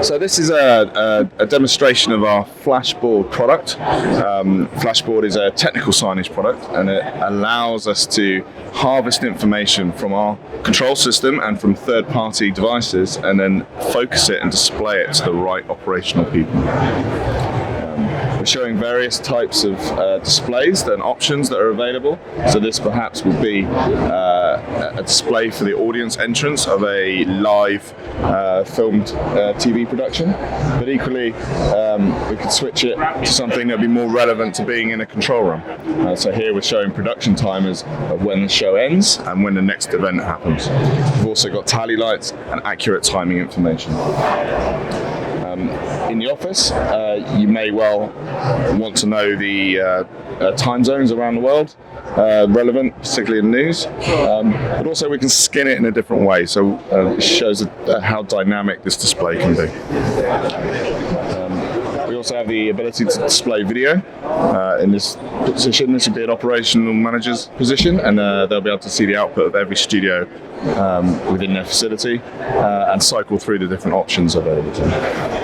So this is a demonstration of our Flashboard product. Flashboard is a technical signage product, and it allows us to harvest information from our control system and from third-party devices, and then focus it and display it to the right operational people. We're showing various types of displays and options that are available. So this perhaps would be a display for the audience entrance of a live filmed TV production. But equally, we could switch it to something that would be more relevant to being in a control room. So here we're showing production timers of when the show ends and when the next event happens. We've also got tally lights and accurate timing information. In the office, you may well want to know the time zones around the world, relevant, particularly in news, but also we can skin it in a different way, so it shows how dynamic this display can be. We also have the ability to display video in this position. This would be an operational manager's position, and they'll be able to see the output of every studio within their facility and cycle through the different options available to them.